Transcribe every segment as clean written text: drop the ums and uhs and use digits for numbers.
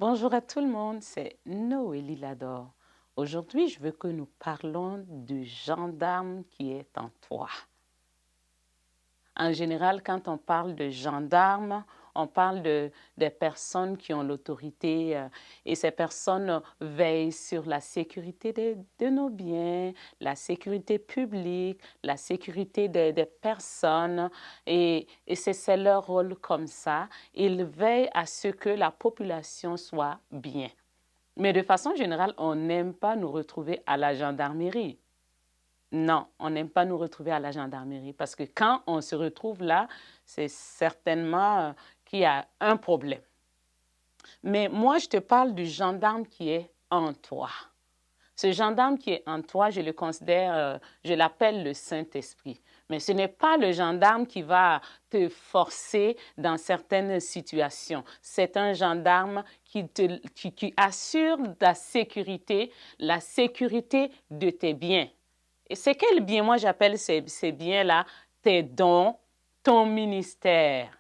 Bonjour à tout le monde, c'est Noélie Lador. Aujourd'hui, je veux que nous parlons du gendarme qui est en toi. En général, quand on parle de gendarme, on parle des personnes qui ont l'autorité et ces personnes veillent sur la sécurité de nos biens, la sécurité publique, la sécurité des personnes et c'est leur rôle comme ça. Ils veillent à ce que la population soit bien. Mais de façon générale, on n'aime pas nous retrouver à la gendarmerie. Non, on n'aime pas nous retrouver à la gendarmerie parce que quand on se retrouve là, c'est certainement qu'il y a un problème. Mais moi, je te parle du gendarme qui est en toi. Ce gendarme qui est en toi, je le considère, je l'appelle le Saint-Esprit. Mais ce n'est pas le gendarme qui va te forcer dans certaines situations. C'est un gendarme qui assure la sécurité de tes biens. Et c'est quel bien? Moi, j'appelle ces biens-là tes dons, ton ministère.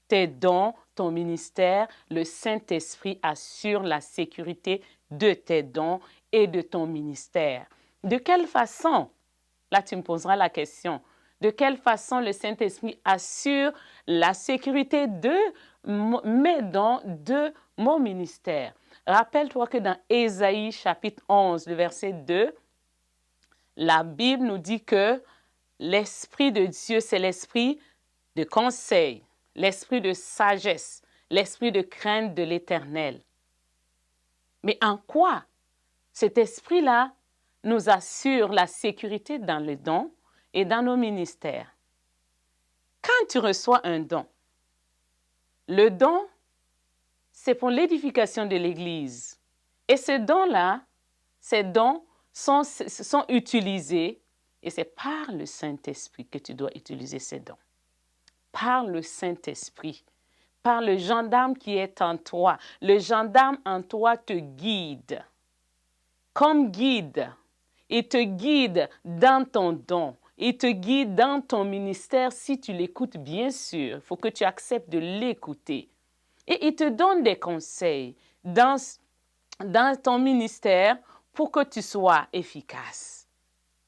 Tes dons, ton ministère, le Saint-Esprit assure la sécurité de tes dons et de ton ministère. De quelle façon? Là, tu me poseras la question. De quelle façon le Saint-Esprit assure la sécurité de mes dons, de mon ministère? Rappelle-toi que dans Ésaïe chapitre 11, le verset 2, la Bible nous dit que l'Esprit de Dieu, c'est l'esprit de conseil, l'esprit de sagesse, l'esprit de crainte de l'Éternel. Mais en quoi cet esprit-là nous assure la sécurité dans les dons et dans nos ministères? Quand tu reçois un don, le don, c'est pour l'édification de l'Église. Et ces dons-là, ces dons sont utilisés et c'est par le Saint-Esprit que tu dois utiliser ces dons. Par le Saint-Esprit, par le gendarme qui est en toi. Le gendarme en toi te guide. Comme guide, il te guide dans ton don. Il te guide dans ton ministère si tu l'écoutes, bien sûr. Il faut que tu acceptes de l'écouter. Et il te donne des conseils dans ton ministère pour que tu sois efficace.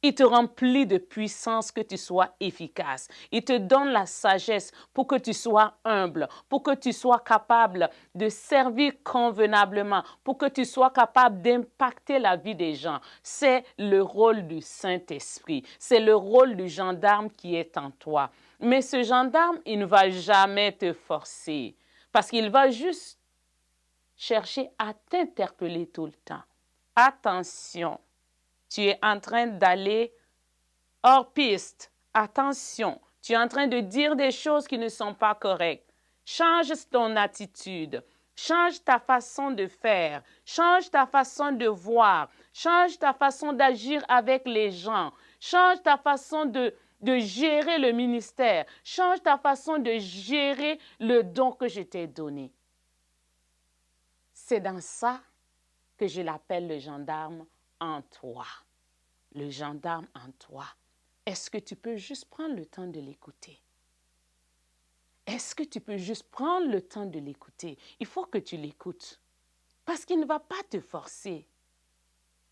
Il te remplit de puissance que tu sois efficace. Il te donne la sagesse pour que tu sois humble, pour que tu sois capable de servir convenablement, pour que tu sois capable d'impacter la vie des gens. C'est le rôle du Saint-Esprit. C'est le rôle du gendarme qui est en toi. Mais ce gendarme, il ne va jamais te forcer parce qu'il va juste chercher à t'interpeller tout le temps. Attention. Tu es en train d'aller hors piste. Attention, tu es en train de dire des choses qui ne sont pas correctes. Change ton attitude. Change ta façon de faire. Change ta façon de voir. Change ta façon d'agir avec les gens. Change ta façon de gérer le ministère. Change ta façon de gérer le don que je t'ai donné. C'est dans ça que je l'appelle le gendarme en toi. Le gendarme en toi. Est-ce que tu peux juste prendre le temps de l'écouter? Est-ce que tu peux juste prendre le temps de l'écouter? Il faut que tu l'écoutes. Parce qu'il ne va pas te forcer.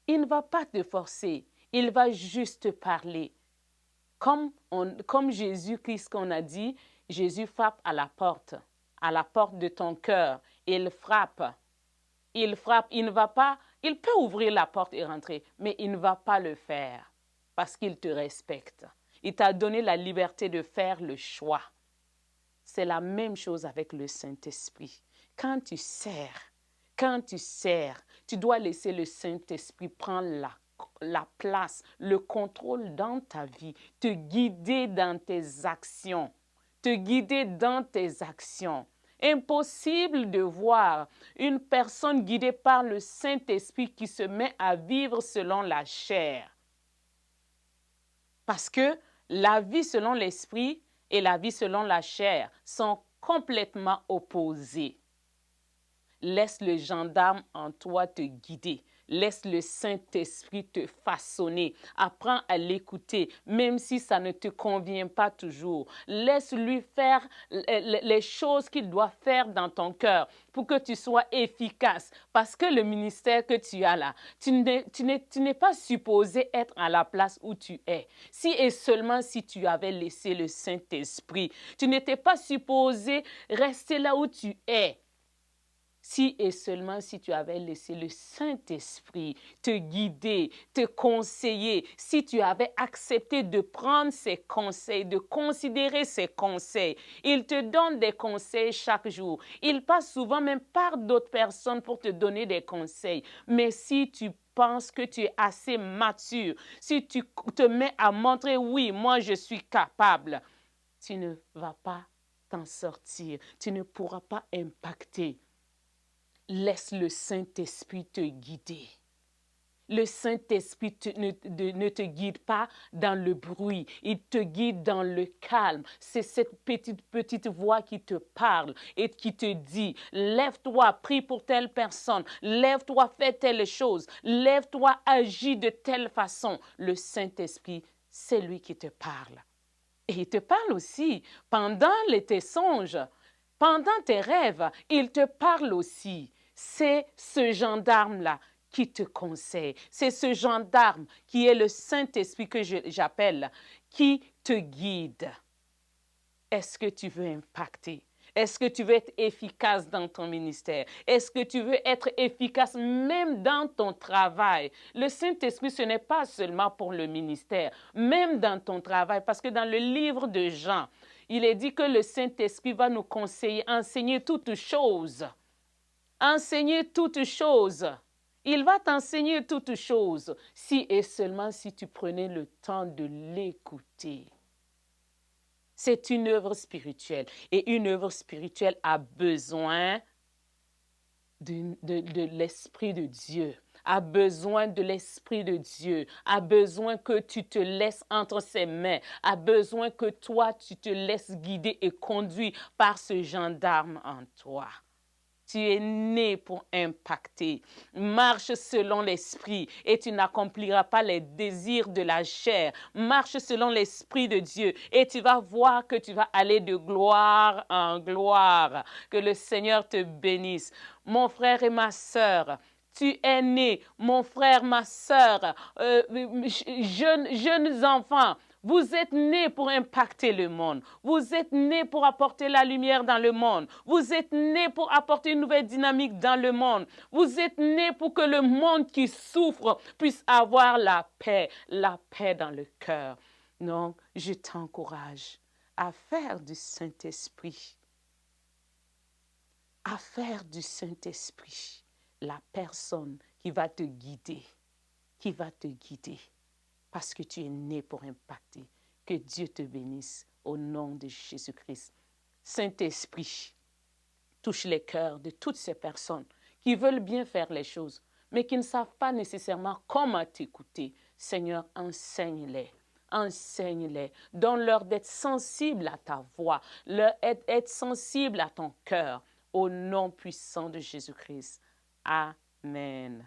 Il ne va pas te forcer. Il va juste te parler. Comme Jésus-Christ qu'on a dit, Jésus frappe à la porte de ton cœur. Il frappe. Il frappe. Il ne va pas, il peut ouvrir la porte et rentrer, mais il ne va pas le faire parce qu'il te respecte. Il t'a donné la liberté de faire le choix. C'est la même chose avec le Saint-Esprit. Quand tu sers, tu dois laisser le Saint-Esprit prendre la place, le contrôle dans ta vie, te guider dans tes actions. Te guider dans tes actions. Impossible de voir une personne guidée par le Saint-Esprit qui se met à vivre selon la chair. Parce que la vie selon l'esprit et la vie selon la chair sont complètement opposées. Laisse le gendarme en toi te guider. Laisse le Saint-Esprit te façonner. Apprends à l'écouter, même si ça ne te convient pas toujours. Laisse-lui faire les choses qu'il doit faire dans ton cœur pour que tu sois efficace. Parce que le ministère que tu as là, tu n'es pas supposé être à la place où tu es. Si et seulement si tu avais laissé le Saint-Esprit, tu n'étais pas supposé rester là où tu es. Si et seulement si tu avais laissé le Saint-Esprit te guider, te conseiller, si tu avais accepté de prendre ses conseils, de considérer ses conseils. Il te donne des conseils chaque jour. Il passe souvent même par d'autres personnes pour te donner des conseils. Mais si tu penses que tu es assez mature, si tu te mets à montrer, oui, moi je suis capable, tu ne vas pas t'en sortir. Tu ne pourras pas impacter. Laisse le Saint-Esprit te guider. Le Saint-Esprit ne te guide pas dans le bruit, il te guide dans le calme. C'est cette petite voix qui te parle et qui te dit, lève-toi, prie pour telle personne, lève-toi, fais telle chose, lève-toi, agis de telle façon. Le Saint-Esprit, c'est lui qui te parle. Et il te parle aussi pendant tes songes, pendant tes rêves, il te parle aussi. C'est ce gendarme-là qui te conseille. C'est ce gendarme qui est le Saint-Esprit que j'appelle, qui te guide. Est-ce que tu veux impacter? Est-ce que tu veux être efficace dans ton ministère? Est-ce que tu veux être efficace même dans ton travail? Le Saint-Esprit, ce n'est pas seulement pour le ministère, même dans ton travail, parce que dans le livre de Jean, il est dit que le Saint-Esprit va nous conseiller, enseigner toutes choses. Enseigner toutes choses. Il va t'enseigner toutes choses, si et seulement si tu prenais le temps de l'écouter. C'est une œuvre spirituelle. Et une œuvre spirituelle a besoin de l'Esprit de Dieu, a besoin de l'Esprit de Dieu, a besoin que tu te laisses entre ses mains, a besoin que toi, tu te laisses guider et conduire par ce gendarme en toi. Tu es né pour impacter. Marche selon l'esprit et tu n'accompliras pas les désirs de la chair. Marche selon l'esprit de Dieu et tu vas voir que tu vas aller de gloire en gloire. Que le Seigneur te bénisse. Mon frère et ma sœur, tu es né, mon frère, ma sœur, jeunes enfants. Vous êtes nés pour impacter le monde. Vous êtes nés pour apporter la lumière dans le monde. Vous êtes nés pour apporter une nouvelle dynamique dans le monde. Vous êtes nés pour que le monde qui souffre puisse avoir la paix dans le cœur. Donc, je t'encourage à faire du Saint-Esprit, la personne qui va te guider, parce que tu es né pour impacter. Que Dieu te bénisse au nom de Jésus-Christ. Saint-Esprit, touche les cœurs de toutes ces personnes qui veulent bien faire les choses, mais qui ne savent pas nécessairement comment t'écouter. Seigneur, enseigne-les. Enseigne-les. Donne-leur d'être sensibles à ta voix, être sensibles à ton cœur. Au nom puissant de Jésus-Christ. Amen.